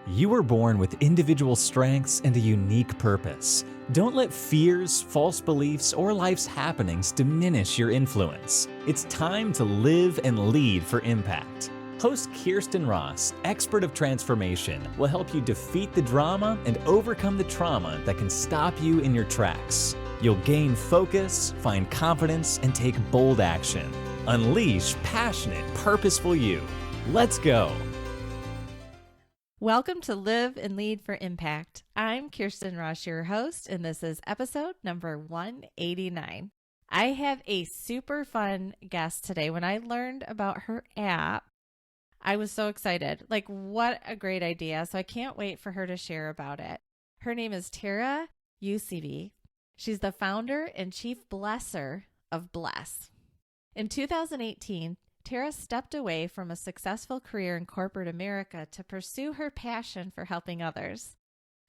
You were born with individual strengths and a unique purpose. Don't let fears, false beliefs, or life's happenings diminish your influence. It's time to live and lead for impact. Host Kirsten Ross, expert of transformation, will help you defeat the drama and overcome the trauma that can stop you in your tracks. You'll gain focus, find confidence, and take bold action. Unleash passionate, purposeful you. Let's go. Welcome to Live and Lead for Impact. I'm Kirsten Ross, your host, and this is episode number 189. I have a super fun guest today. When I learned about her app, I was so excited. Like, what a great idea. So I can't wait for her to share about it. Her name is Tara Eusebi. She's the founder and chief blesser of Bless. In 2018, Tara stepped away from a successful career in corporate America to pursue her passion for helping others.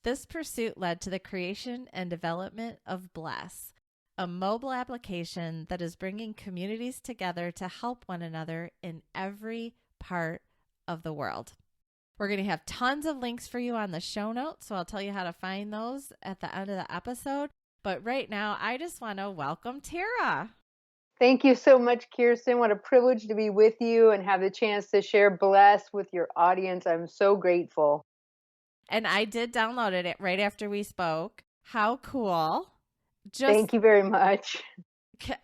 This pursuit led to the creation and development of Bless, a mobile application that is bringing communities together to help one another in every part of the world. We're going to have tons of links for you on the show notes, so I'll tell you how to find those at the end of the episode. But right now, I just want to welcome Tara. Thank you so much, Kirsten. What a privilege to be with you and have the chance to share Bless with your audience. I'm so grateful. And I did download it right after we spoke. How cool. Thank you very much.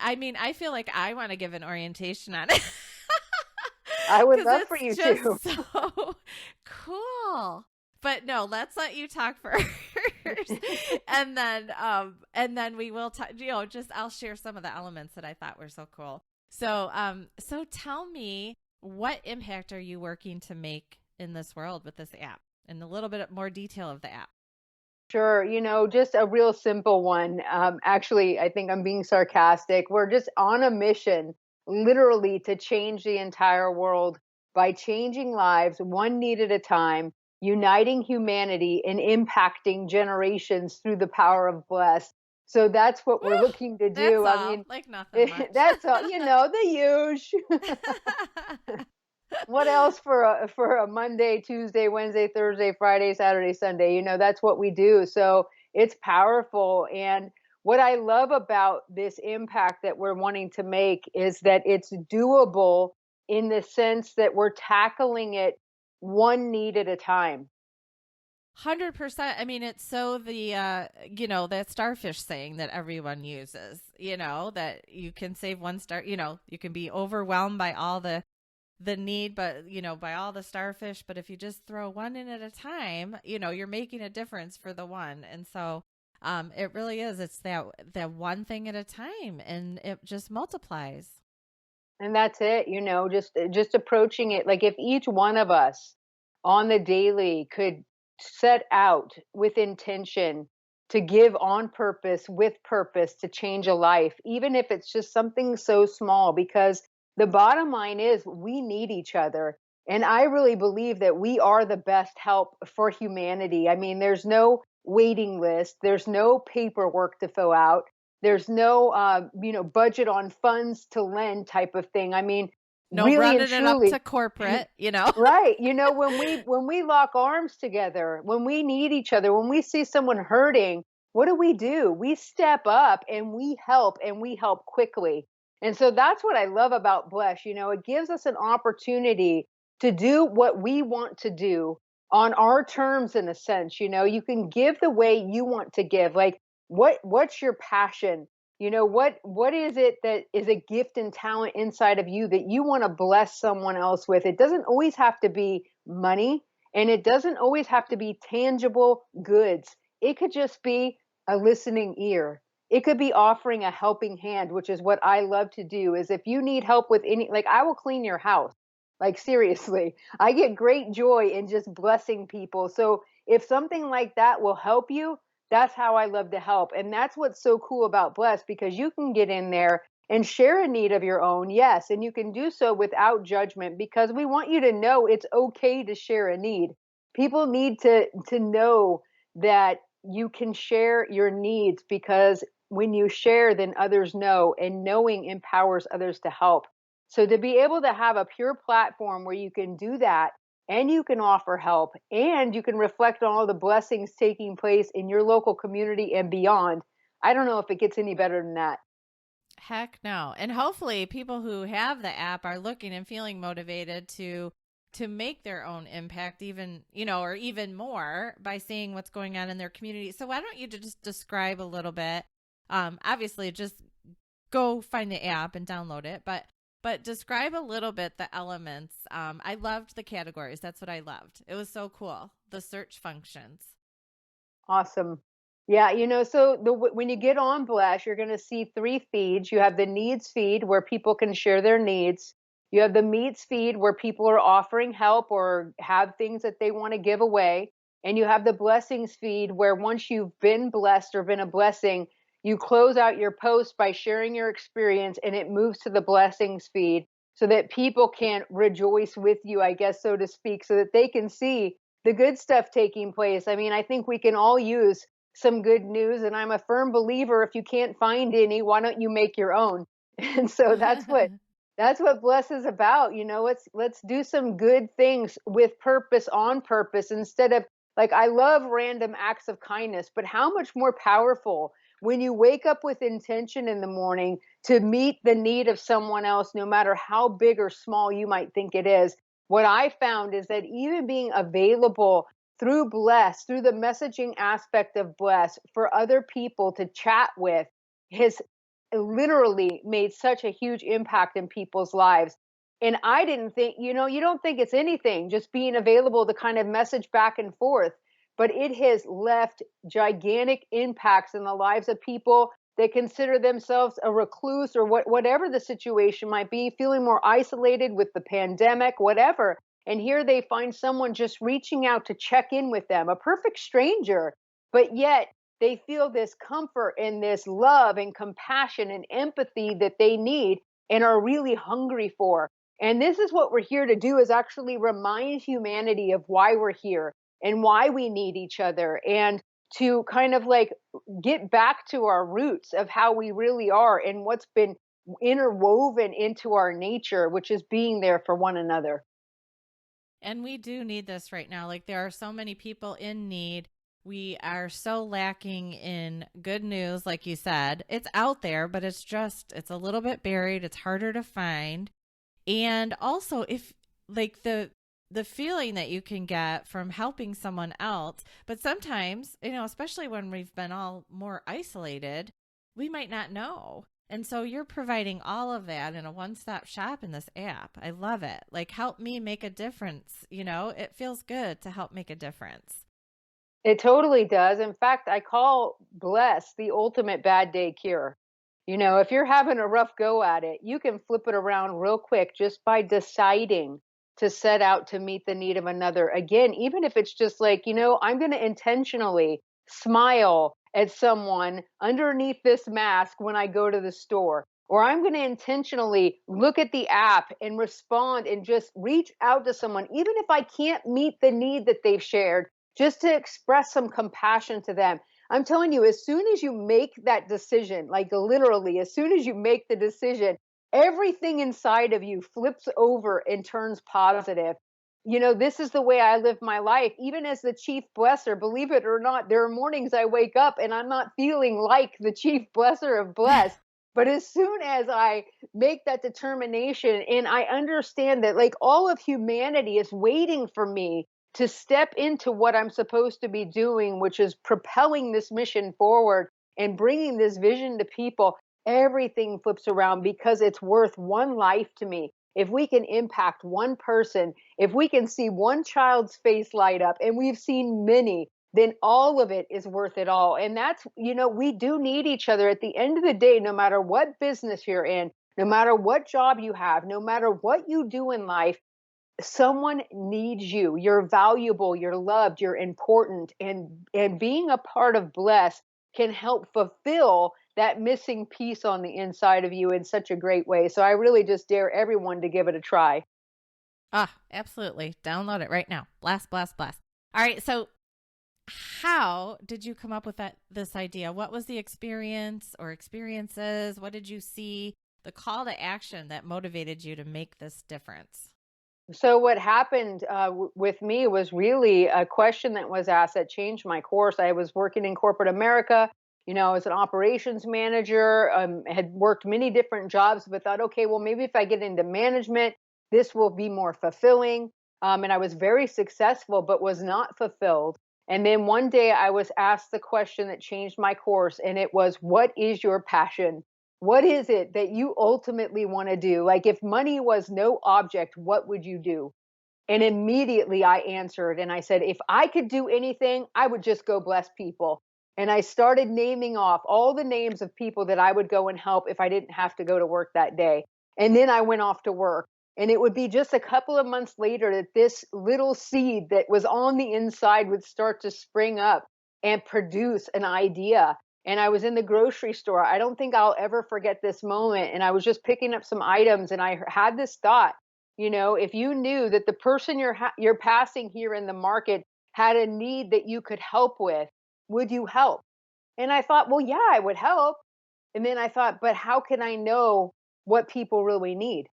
I mean, I feel like I want to give an orientation on it. I would love for you to. So cool. But no, let's let you talk first. and then we will talk, I'll share some of the elements that I thought were so cool. So tell me, what impact are you working to make in this world with this app, and a little bit more detail of the app? Sure. Just a real simple one. Actually, I think I'm being sarcastic. We're just on a mission, literally, to change the entire world by changing lives one need at a time, uniting humanity and impacting generations through the power of Bless. So that's what we're looking to do. That's all. Like nothing much. That's all, the usual. What else for a Monday, Tuesday, Wednesday, Thursday, Friday, Saturday, Sunday? That's what we do. So it's powerful. And what I love about this impact that we're wanting to make is that it's doable in the sense that we're tackling it one need at a time. 100%. I mean, it's so that starfish saying that everyone uses, that you can save one star, you can be overwhelmed by all the need, but, by all the starfish. But if you just throw one in at a time, you're making a difference for the one. And so it really is. It's that one thing at a time, and it just multiplies. And that's it, just approaching it. Like, if each one of us on the daily could set out with intention to give on purpose, with purpose, to change a life, even if it's just something so small, because the bottom line is we need each other. And I really believe that we are the best help for humanity. I mean, there's no waiting list. There's no paperwork to fill out. There's no, budget on funds to lend type of thing. I mean, no really running and truly, it up to corporate, Right. When we lock arms together, when we need each other, when we see someone hurting, what do? We step up and we help quickly. And so that's what I love about Bless. It gives us an opportunity to do what we want to do on our terms, in a sense. You can give the way you want to give. Like, what's your passion? What is it that is a gift and talent inside of you that you want to bless someone else with? It doesn't always have to be money, and it doesn't always have to be tangible goods. It could just be a listening ear. It could be offering a helping hand, which is what I love to do. Is if you need help with I will clean your house. Like, seriously, I get great joy in just blessing people. So if something like that will help you, that's how I love to help. And that's what's so cool about Bless, because you can get in there and share a need of your own. Yes. And you can do so without judgment, because we want you to know it's okay to share a need. People need to know that you can share your needs, because when you share, then others know, and knowing empowers others to help. So to be able to have a pure platform where you can do that and you can offer help, and you can reflect on all the blessings taking place in your local community and beyond. I don't know if it gets any better than that. Heck no. And hopefully people who have the app are looking and feeling motivated to make their own impact even, or even more by seeing what's going on in their community. So why don't you just describe a little bit? Obviously just go find the app and download it, but describe a little bit the elements. I loved the categories. That's what I loved. It was so cool. The search functions. Awesome. Yeah, so when you get on Blast, you're going to see 3 feeds. You have the needs feed where people can share their needs. You have the meets feed where people are offering help or have things that they want to give away. And you have the blessings feed where once you've been blessed or been a blessing, you close out your post by sharing your experience and it moves to the blessings feed so that people can rejoice with you, I guess, so to speak, so that they can see the good stuff taking place. I mean, I think we can all use some good news, and I'm a firm believer, if you can't find any, why don't you make your own? And so that's what Bless is about. Let's do some good things with purpose, on purpose, instead of, like, I love random acts of kindness, but how much more powerful when you wake up with intention in the morning to meet the need of someone else, no matter how big or small you might think it is. What I found is that even being available through Bless, through the messaging aspect of Bless, for other people to chat with, has literally made such a huge impact in people's lives. And I didn't think, you don't think it's anything, just being available to kind of message back and forth, but it has left gigantic impacts in the lives of people that consider themselves a recluse or whatever the situation might be, feeling more isolated with the pandemic, whatever. And here they find someone just reaching out to check in with them, a perfect stranger, but yet they feel this comfort and this love and compassion and empathy that they need and are really hungry for. And this is what we're here to do, is actually remind humanity of why we're here and why we need each other, and to kind of like get back to our roots of how we really are and what's been interwoven into our nature, which is being there for one another. And we do need this right now. Like, there are so many people in need. We are so lacking in good news, like you said. It's out there, but it's a little bit buried. It's harder to find. And also, if like the feeling that you can get from helping someone else, but sometimes, especially when we've been all more isolated, we might not know. And so you're providing all of that in a one-stop shop in this app. I love it. Like, help me make a difference. It feels good to help make a difference. It totally does. In fact, I call Bless the ultimate bad day cure. If you're having a rough go at it, you can flip it around real quick just by deciding to set out to meet the need of another. Again, even if it's just like, I'm going to intentionally smile at someone underneath this mask when I go to the store, or I'm going to intentionally look at the app and respond and just reach out to someone, even if I can't meet the need that they've shared, just to express some compassion to them. I'm telling you, as soon as you make that decision, like literally, as soon as you make the decision, everything inside of you flips over and turns positive. This is the way I live my life. Even as the chief blesser, believe it or not, there are mornings I wake up and I'm not feeling like the chief blesser of Bless. But as soon as I make that determination and I understand that, like, all of humanity is waiting for me to step into what I'm supposed to be doing, which is propelling this mission forward and bringing this vision to people, everything flips around, because it's worth one life to me. If we can impact one person, if we can see one child's face light up, and we've seen many, then all of it is worth it all. And that's, we do need each other at the end of the day, no matter what business you're in, no matter what job you have, no matter what you do in life. Someone needs you. You're valuable, you're loved, you're important. And being a part of Bless can help fulfill that missing piece on the inside of you in such a great way. So I really just dare everyone to give it a try. Absolutely. Download it right now. Blast, blast, blast. All right. So how did you come up with this idea? What was the experience or experiences? What did you see? The call to action that motivated you to make this difference? So what happened with me was really a question that was asked that changed my course. I was working in corporate America. I was an operations manager, had worked many different jobs, but thought, okay, well, maybe if I get into management, this will be more fulfilling. And I was very successful, but was not fulfilled. And then one day I was asked the question that changed my course, and it was, what is your passion? What is it that you ultimately want to do? Like, if money was no object, what would you do? And immediately I answered and I said, if I could do anything, I would just go bless people. And I started naming off all the names of people that I would go and help if I didn't have to go to work that day. And then I went off to work. And it would be just a couple of months later that this little seed that was on the inside would start to spring up and produce an idea. And I was in the grocery store. I don't think I'll ever forget this moment. And I was just picking up some items and I had this thought. If you knew that the person you're passing here in the market had a need that you could help with, would you help? And I thought, well, yeah, I would help. And then I thought, but how can I know what people really need?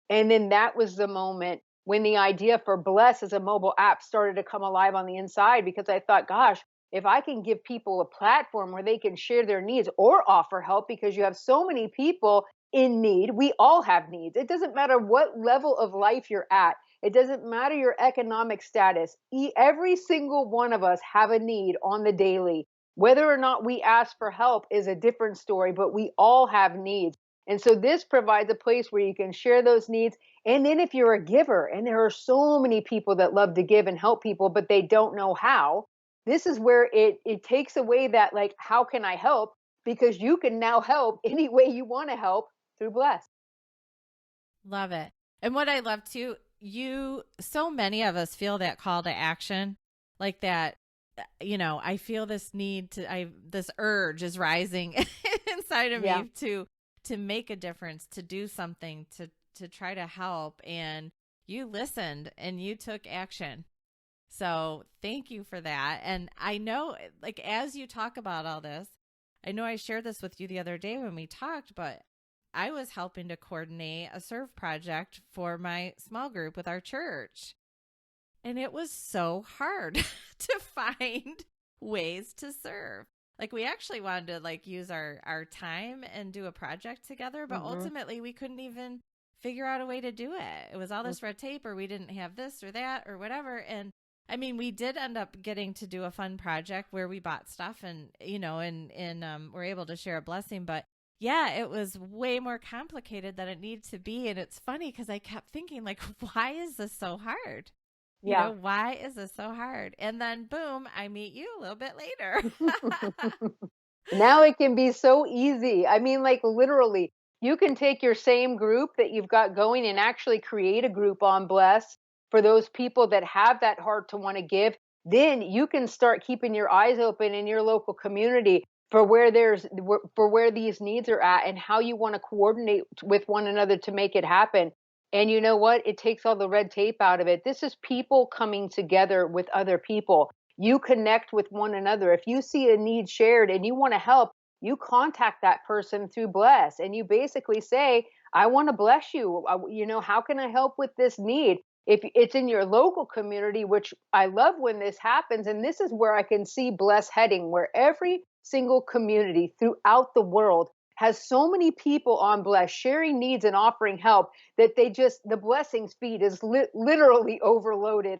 And then that was the moment when the idea for Bless as a mobile app started to come alive on the inside, because I thought, gosh, if I can give people a platform where they can share their needs or offer help, because you have so many people in need. We all have needs. It doesn't matter what level of life you're at. It doesn't matter your economic status. Every single one of us have a need on the daily. Whether or not we ask for help is a different story, but we all have needs. And so this provides a place where you can share those needs. And then if you're a giver, and there are so many people that love to give and help people, but they don't know how, this is where it takes away that, like, how can I help? Because you can now help any way you want to help through Bless. Love it. And what I love too, so many of us feel that call to action, like that, I feel this need this urge is rising inside of me to make a difference, to do something, to try to help. And you listened and you took action. So thank you for that. And I know, like, as you talk about all this, I know I shared this with you the other day when we talked, but I was helping to coordinate a serve project for my small group with our church. And it was so hard to find ways to serve. Like, we actually wanted to, like, use our time and do a project together, but ultimately we couldn't even figure out a way to do it. It was all this red tape, or we didn't have this or that or whatever. And I mean, we did end up getting to do a fun project where we bought stuff and, we're able to share a blessing. But yeah, it was way more complicated than it needed to be. And it's funny because I kept thinking, like, why is this so hard? Yeah. Why is this so hard? And then boom, I meet you a little bit later. Now it can be so easy. I mean, like, literally, you can take your same group that you've got going and actually create a group on Bless for those people that have that heart to want to give. Then you can start keeping your eyes open in your local community for where these needs are at and how you want to coordinate with one another to make it happen. And you know what? It takes all the red tape out of it. This is people coming together with other people. You connect with one another. If you see a need shared and you want to help, you contact that person through Bless and you basically say, I want to bless you. How can I help with this need? If it's in your local community, which I love when this happens, and this is where I can see Bless heading, where every single community throughout the world has so many people on Bless sharing needs and offering help that the blessings feed is literally overloaded.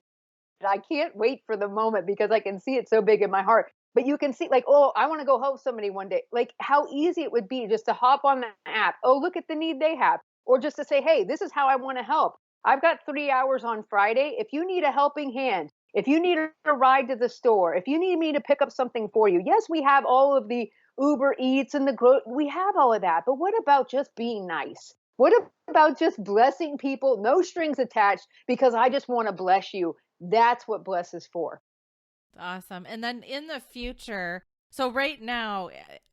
I can't wait for the moment because I can see it so big in my heart. But you can see, like, oh, I want to go help somebody one day. Like, how easy it would be just to hop on the app. Oh, look at the need they have. Or just to say, hey, this is how I want to help. I've got 3 hours on Friday. If you need a helping hand, if you need a ride to the store, if you need me to pick up something for you. Yes, we have all of the Uber Eats and we have all of that. But what about just being nice? What about just blessing people? No strings attached, because I just want to bless you. That's what Bless is for. Awesome. And then in the future, so right now,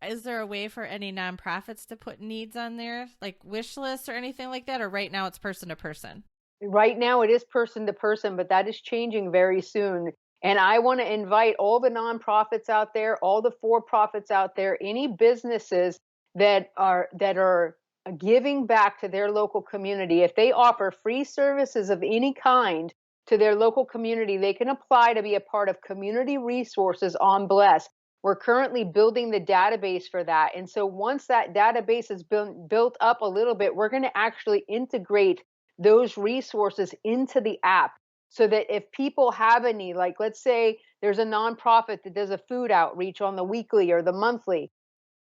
is there a way for any nonprofits to put needs on there, like wish lists or anything like that? Or right now it's person to person? Right now it is person to person, but that is changing very soon. And I want to invite all the nonprofits out there, all the for-profits out there, any businesses that are giving back to their local community. If they offer free services of any kind to their local community, they can apply to be a part of community resources on Bless. We're currently building the database for that. And so once that database has been built up a little bit, we're going to actually integrate those resources into the app so that if people have a need, like let's say there's a nonprofit that does a food outreach on the weekly or the monthly,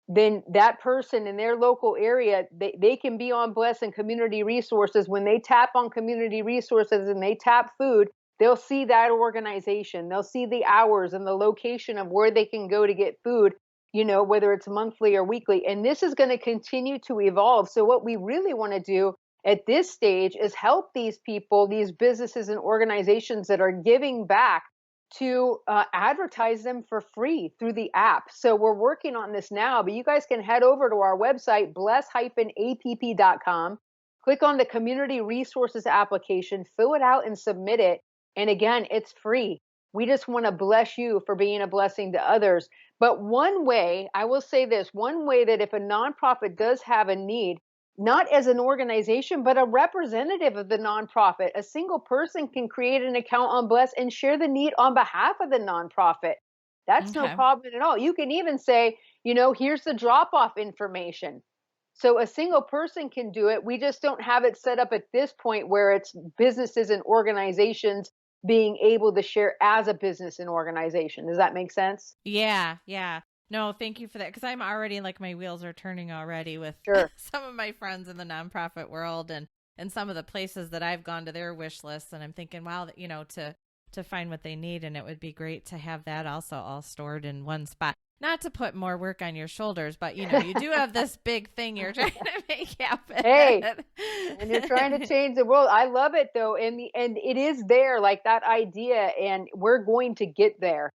then that person in their local area, they can be on Bless and community resources. When they tap on community resources and they tap food, they'll see that organization. They'll see the hours and the location of where they can go to get food, whether it's monthly or weekly. And this is going to continue to evolve. So what we really want to do at this stage is help these people, these businesses and organizations that are giving back, to advertise them for free through the app. So we're working on this now, but you guys can head over to our website, bless-app.com, click on the community resources application, fill it out and submit it. And again, it's free. We just want to bless you for being a blessing to others. But one way, I will say this, one way that if a nonprofit does have a need, not as an organization, but a representative of the nonprofit. A single person can create an account on Bless and share the need on behalf of the nonprofit. That's no Okay. problem at all. You can even say, here's the drop-off information. So a single person can do it. We just don't have it set up at this point where it's businesses and organizations being able to share as a business and organization. Does that make sense? Yeah. Yeah. No, thank you for that. Because I'm already like my wheels are turning already with Sure. some of my friends in the nonprofit world and some of the places that I've gone to their wish lists. And I'm thinking, wow, to find what they need. And it would be great to have that also all stored in one spot. Not to put more work on your shoulders, but you do have this big thing you're trying to make happen. Hey, and you're trying to change the world. I love it though. And it is there, like that idea, and we're going to get there.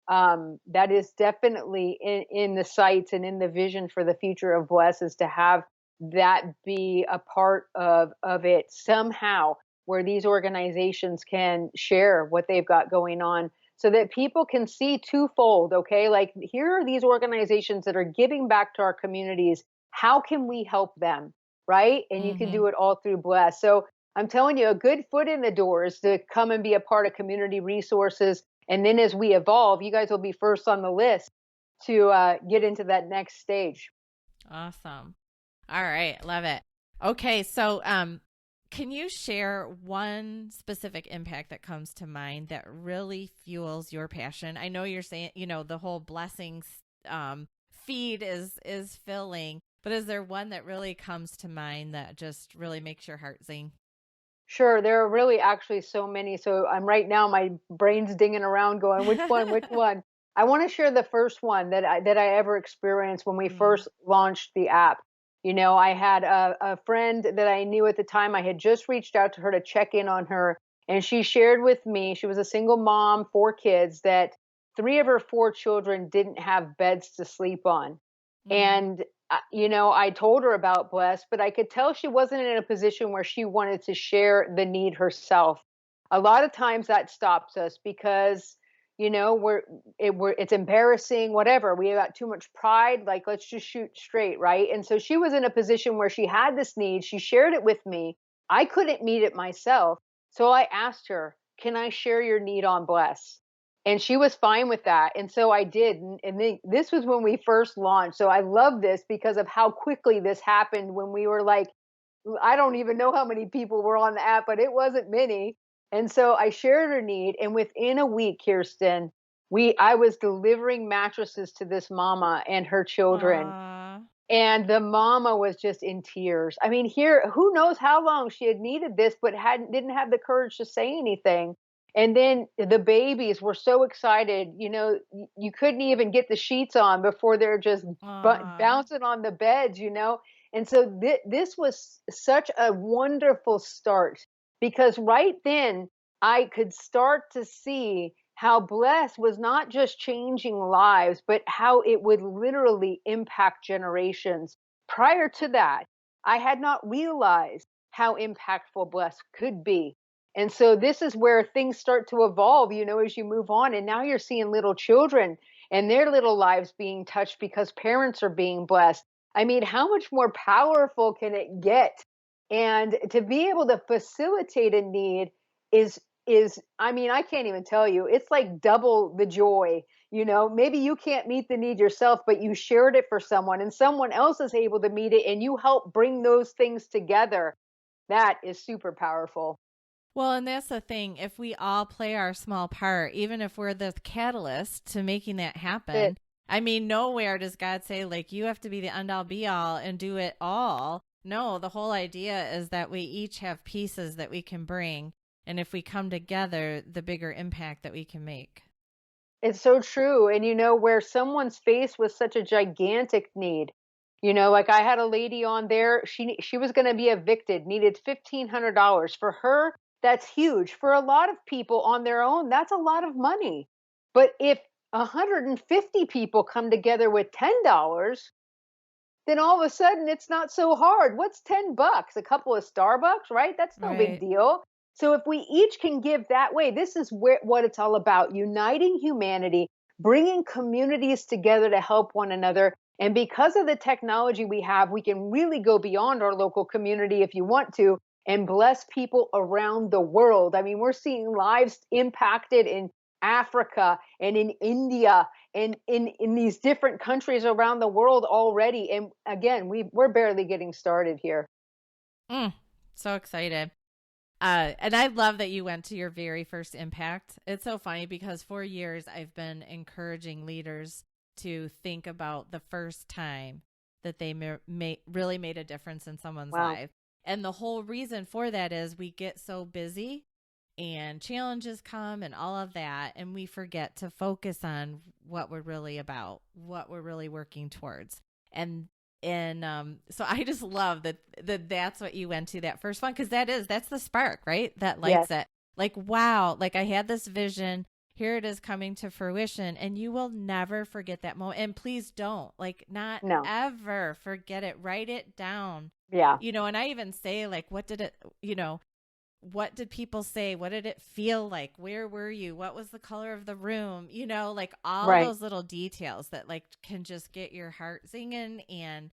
That is definitely in the sights and in the vision for the future of Bless, is to have that be a part of it somehow, where these organizations can share what they've got going on so that people can see twofold. Okay. Like, here are these organizations that are giving back to our communities. How can we help them? Right. And you can do it all through Bless. So I'm telling you, a good foot in the door is to come and be a part of community resources. And then as we evolve, you guys will be first on the list to get into that next stage. Awesome. All right. Love it. Okay. So, can you share one specific impact that comes to mind that really fuels your passion? I know you're saying, the whole blessings feed is filling, but is there one that really comes to mind that just really makes your heart sing? Sure, there are really actually so many. So I'm right now, my brain's dinging around going, which one, which one? I want to share the first one that I ever experienced when we first launched the app. I had a friend that I knew at the time. I had just reached out to her to check in on her, and she shared with me, she was a single mom, 4 kids, that 3 of her 4 children didn't have beds to sleep on. And I told her about Bless, but I could tell she wasn't in a position where she wanted to share the need herself. A lot of times that stops us because, it's embarrassing, whatever. We got too much pride. Like, let's just shoot straight. Right. And so she was in a position where she had this need. She shared it with me. I couldn't meet it myself. So I asked her, can I share your need on Bless? And she was fine with that. And so I did. And then this was when we first launched. So I love this because of how quickly this happened, when we were like, I don't even know how many people were on the app, but it wasn't many. And so I shared her need. And within a week, Kirsten, I was delivering mattresses to this mama and her children. Aw. And the mama was just in tears. I mean, who knows how long she had needed this, but didn't have the courage to say anything. And then the babies were so excited. You couldn't even get the sheets on before they're just bouncing on the beds, And so this was such a wonderful start, because right then I could start to see how Bless was not just changing lives, but how it would literally impact generations. Prior to that, I had not realized how impactful Bless could be. And so this is where things start to evolve, as you move on. And now you're seeing little children and their little lives being touched because parents are being blessed. I mean, how much more powerful can it get? And to be able to facilitate a need is I mean, I can't even tell you. It's like double the joy. Maybe you can't meet the need yourself, but you shared it for someone and someone else is able to meet it and you help bring those things together. That is super powerful. Well, and that's the thing. If we all play our small part, even if we're the catalyst to making that happen, I mean, nowhere does God say, like, you have to be the end all be all and do it all. No, the whole idea is that we each have pieces that we can bring. And if we come together, the bigger impact that we can make. It's so true. And where someone's faced with such a gigantic need, like I had a lady on there, she was going to be evicted, needed $1,500. For her, that's huge. For a lot of people on their own, that's a lot of money. But if 150 people come together with $10, then all of a sudden it's not so hard. What's $10? A couple of Starbucks, right? That's no big Right. deal. So if we each can give that way, this is what it's all about: uniting humanity, bringing communities together to help one another. And because of the technology we have, we can really go beyond our local community if you want to and bless people around the world. I mean, we're seeing lives impacted in Africa and in India and in these different countries around the world already. And again, we're barely getting started here. So excited. And I love that you went to your very first impact. It's so funny because for years I've been encouraging leaders to think about the first time that they really made a difference in someone's life. And the whole reason for that is we get so busy and challenges come and all of that, and we forget to focus on what we're really about, what we're really working towards. And so I just love that's what you went to that first one, because that's the spark, right? That lights it. Like, wow, like I had this vision, here it is coming to fruition, and you will never forget that moment. And please don't, like, not ever forget it. Write it down. Yeah. And I even say, like, what did people say? What did it feel like? Where were you? What was the color of the room? Like all those little details that like can just get your heart singing and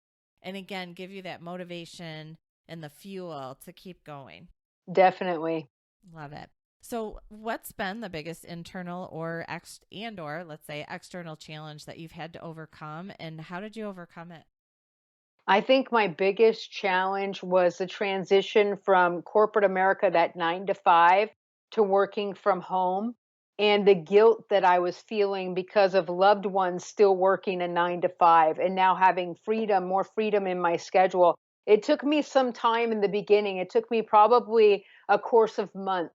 again, give you that motivation and the fuel to keep going. Definitely. Love it. So what's been the biggest internal or let's say external challenge that you've had to overcome, and how did you overcome it? I think my biggest challenge was the transition from corporate America, that 9 to 5, to working from home, and the guilt that I was feeling because of loved ones still working a 9 to 5 and now having more freedom in my schedule. It took me some time in the beginning. It took me probably a course of months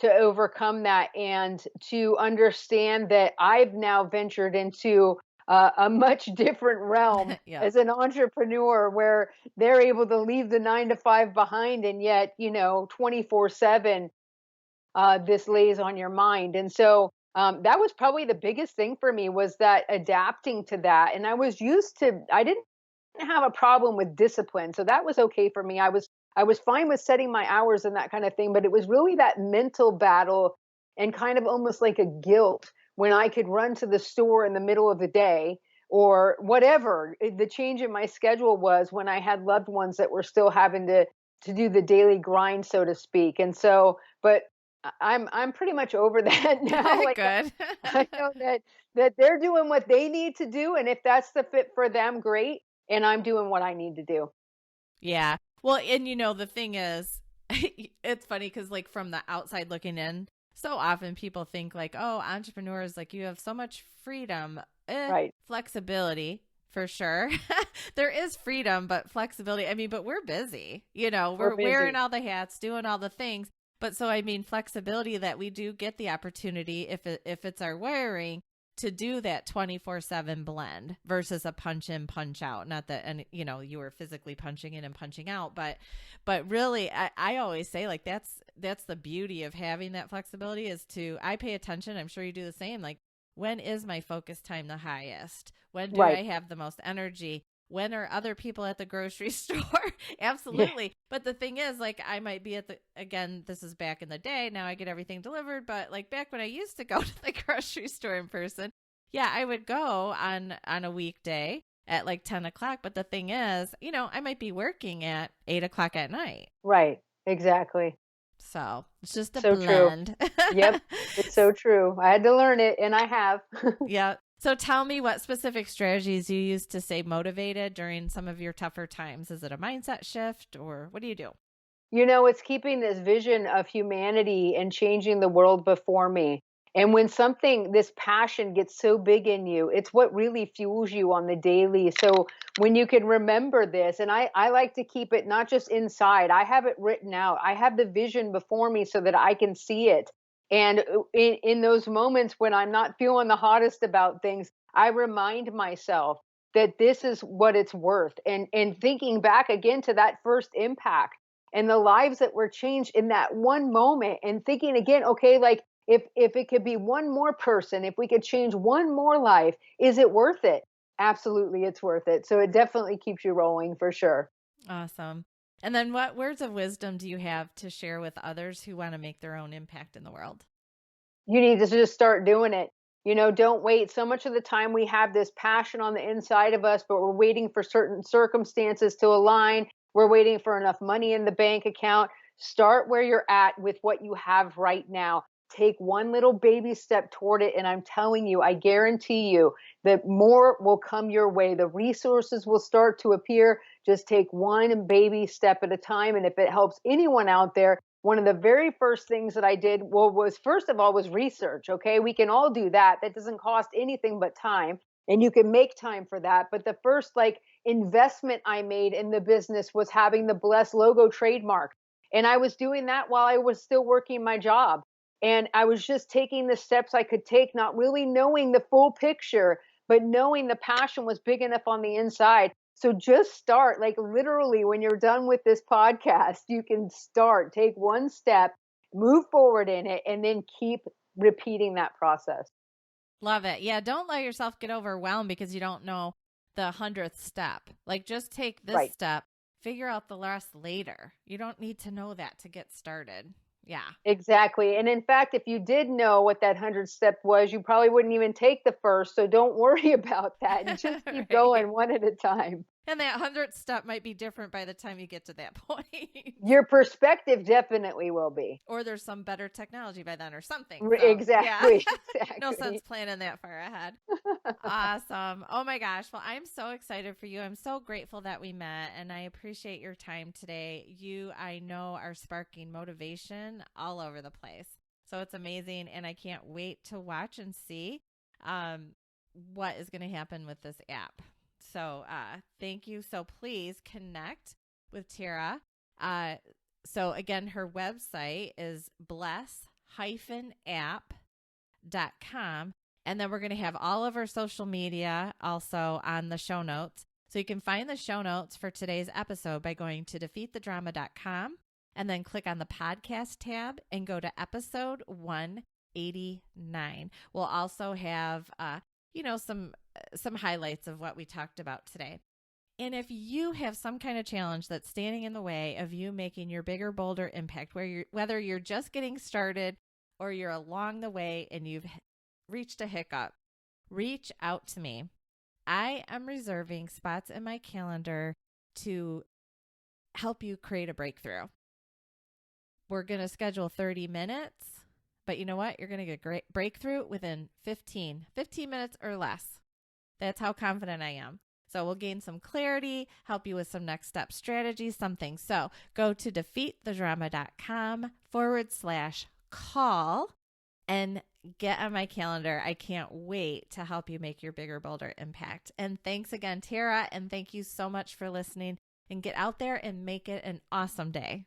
to overcome that and to understand that I've now ventured into a much different realm as an entrepreneur, where they're able to leave the 9 to 5 behind, and yet 24/7 this lays on your mind. And so that was probably the biggest thing for me, was that adapting to that. And I didn't have a problem with discipline, so that was okay for me. I was fine with setting my hours and that kind of thing, but it was really that mental battle and kind of almost like a guilt when I could run to the store in the middle of the day or whatever the change in my schedule was, when I had loved ones that were still having to do the daily grind, so to speak. And so, but I'm pretty much over that now. Like, Good. I know that they're doing what they need to do, and if that's the fit for them, great. And I'm doing what I need to do. Yeah. Well, and the thing is, it's funny because like from the outside looking in, so often people think like, oh, entrepreneurs, like you have so much freedom, Right. Flexibility for sure. There is freedom, but flexibility. I mean, but we're busy, we're busy. wearing all the hats, doing all the things. But so, I mean, flexibility, that we do get the opportunity if it's our wiring to do that 24/7 blend versus a punch in, punch out. Not that, and you were physically punching in and punching out, but really, I always say like, that's the beauty of having that flexibility, is I pay attention. I'm sure you do the same. Like, when is my focus time the highest? When do I have the most energy? When are other people at the grocery store? Absolutely. Yeah. But the thing is, like, I might be again, this is back in the day. Now I get everything delivered. But like back when I used to go to the grocery store in person, yeah, I would go on a weekday at like 10 o'clock. But the thing is, I might be working at 8 o'clock at night. Right. Exactly. So it's just a So true. blend. Yep. It's so true. I had to learn it, and I have. Yeah. So tell me what specific strategies you use to stay motivated during some of your tougher times. Is it a mindset shift, or what do you do? It's keeping this vision of humanity and changing the world before me. And when this passion gets so big in you, it's what really fuels you on the daily. So when you can remember this, and I like to keep it not just inside, I have it written out. I have the vision before me so that I can see it. And in those moments when I'm not feeling the hottest about things, I remind myself that this is what it's worth. And thinking back again to that first impact and the lives that were changed in that one moment, and thinking again, okay, like if it could be one more person, if we could change one more life, is it worth it? Absolutely, it's worth it. So it definitely keeps you rolling for sure. Awesome. And then what words of wisdom do you have to share with others who want to make their own impact in the world? You need to just start doing it. Don't wait. So much of the time we have this passion on the inside of us, but we're waiting for certain circumstances to align. We're waiting for enough money in the bank account. Start where you're at with what you have right now. Take one little baby step toward it. And I'm telling you, I guarantee you that more will come your way. The resources will start to appear. Just take one baby step at a time. And if it helps anyone out there, one of the very first things that I did was first of all was research. Okay. We can all do that. That doesn't cost anything but time. And you can make time for that. But the first investment I made in the business was having the Bless logo trademark. And I was doing that while I was still working my job. And I was just taking the steps I could take, not really knowing the full picture, but knowing the passion was big enough on the inside. So just start, like literally when you're done with this podcast, you can start, take one step, move forward in it, and then keep repeating that process. Love it. Yeah. Don't let yourself get overwhelmed because you don't know the 100th step. Like just take this Right. step, figure out the rest later. You don't need to know that to get started. Yeah. Exactly. And in fact, if you did know what that 100th step was, you probably wouldn't even take the first. So don't worry about that and just keep Right. going one at a time. And that 100th step might be different by the time you get to that point. Your perspective definitely will be. Or there's some better technology by then or something. So, Exactly. yeah. Exactly. No sense planning that far ahead. Awesome. Oh my gosh. Well, I'm so excited for you. I'm so grateful that we met, and I appreciate your time today. You, I know, are sparking motivation all over the place. So it's amazing, and I can't wait to watch and see what is going to happen with this app. So thank you. So please connect with Tara. So again, her website is bless-app.com. And then we're going to have all of our social media also on the show notes. So you can find the show notes for today's episode by going to defeatthedrama.com and then click on the podcast tab and go to episode 189. We'll also have, some highlights of what we talked about today. And if you have some kind of challenge that's standing in the way of you making your bigger, bolder impact, whether you're just getting started or you're along the way and you've reached a hiccup, reach out to me. I am reserving spots in my calendar to help you create a breakthrough. We're going to schedule 30 minutes, but you know what? You're going to get a great breakthrough within 15 minutes or less. That's how confident I am. So we'll gain some clarity, help you with some next step strategies, something. So go to defeatthedrama.com/call and get on my calendar. I can't wait to help you make your bigger, bolder impact. And thanks again, Tara. And thank you so much for listening, and get out there and make it an awesome day.